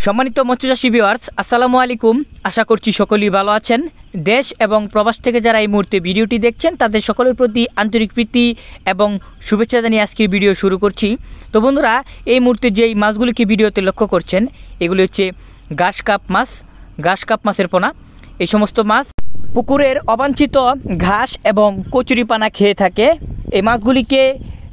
সম্মানিত মৎস্যচাষী ভিউয়ার্স, আসসালামু আলাইকুম। আশা করছি সকলেই ভালো আছেন। দেশ এবং প্রবাস থেকে যারা এই মুহূর্তে ভিডিওটি দেখছেন তাদের সকলের প্রতি আন্তরিক প্রীতি এবং শুভেচ্ছা জানিয়ে আজকের ভিডিও শুরু করছি। তো বন্ধুরা, এই মুহূর্তে যেই মাছগুলিকে ভিডিওতে লক্ষ্য করছেন এগুলি হচ্ছে ঘাস কাপ মাছের পোনা। এই সমস্ত মাছ পুকুরের অবাঞ্ছিত ঘাস এবং কচুরিপানা খেয়ে থাকে। এই মাছগুলিকে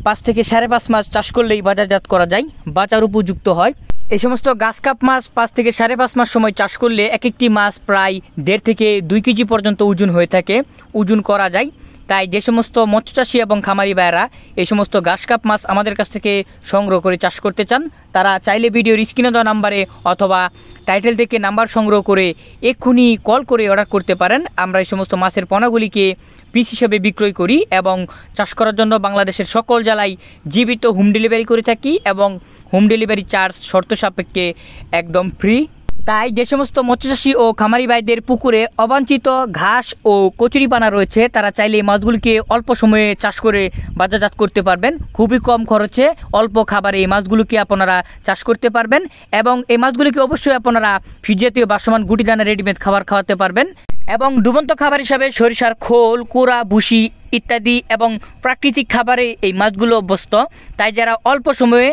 5 থেকে 5.5 মাস চাষ করলেই বাজারজাত করা যায়, বাজার উপযুক্ত হয়। এই সমস্ত ঘাস কাপ মাছ 5 থেকে 5.5 মাস সময় চাষ করলে এক একটি মাছ প্রায় 1.5 থেকে 2 কেজি পর্যন্ত ওজন হয়ে থাকে, ওজন করা যায়। তাই যে সমস্ত মৎস্যচাষী এবং খামারি ভাইয়েরা এই সমস্ত ঘাস কাপ মাছ আমাদের কাছ থেকে সংগ্রহ করে চাষ করতে চান, তারা চাইলে ভিডিওর স্ক্রিনে দেওয়া নাম্বারে অথবা টাইটেল থেকে নাম্বার সংগ্রহ করে এক্ষুনি কল করে অর্ডার করতে পারেন। আমরা এই সমস্ত মাছের পোনাগুলিকে পিস হিসেবে বিক্রয় করি এবং চাষ করার জন্য বাংলাদেশের সকল জেলায় জীবিত হোম ডেলিভারি করে থাকি এবং হোম ডেলিভারি চার্জ শর্ত সাপেক্ষে একদম ফ্রি। তাই যে সমস্ত মৎস্যচাষী ও খামারি ভাইদের পুকুরে অবাঞ্ছিত ঘাস ও কচুরিপানা রয়েছে তারা চাইলে এই মাছগুলিকে অল্প সময়ে চাষ করে বাজারজাত করতে পারবেন। খুবই কম খরচে অল্প খাবারে এই মাছগুলিকে আপনারা চাষ করতে পারবেন এবং এই মাছগুলিকে অবশ্যই আপনারা ফিড জাতীয় বাসমান গুটি দানা রেডিমেড খাবার খাওয়াতে পারবেন এবং ডুবন্ত খাবার হিসাবে সরিষার খোল, কুড়া, ভুসি ইত্যাদি এবং প্রাকৃতিক খাবারে এই মাছগুলো অভ্যস্ত। তাই যারা অল্প সময়ে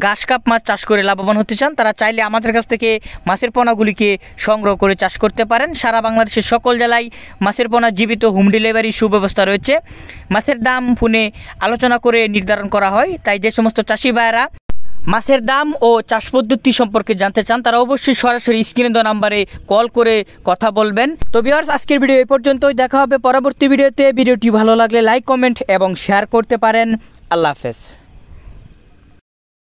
ঘাস কাপ মাছ চাষ করে লাভবান হতে চান তারা চাইলে আমাদের কাছ থেকে মাছের পোনাগুলিকে সংগ্রহ করে চাষ করতে পারেন। সারা বাংলাদেশের সকল জেলায় মাছের পোনা জীবিত হোম ডেলিভারি সুব্যবস্থা রয়েছে। মাছের দাম ফোনে আলোচনা করে নির্ধারণ করা হয়। তাই যে সমস্ত চাষি ভাইয়েরা মাছের দাম ও চাষ পদ্ধতি সম্পর্কে জানতে চান তারা অবশ্যই সরাসরি স্ক্রিনে দেওয়া নাম্বারে কল করে কথা বলবেন। তো ভিউয়ার্স, আজকের ভিডিও এই পর্যন্তই। দেখা হবে পরবর্তী ভিডিওতে। ভিডিওটি ভালো লাগলে লাইক, কমেন্ট এবং শেয়ার করতে পারেন। আল্লাহ হাফেজ।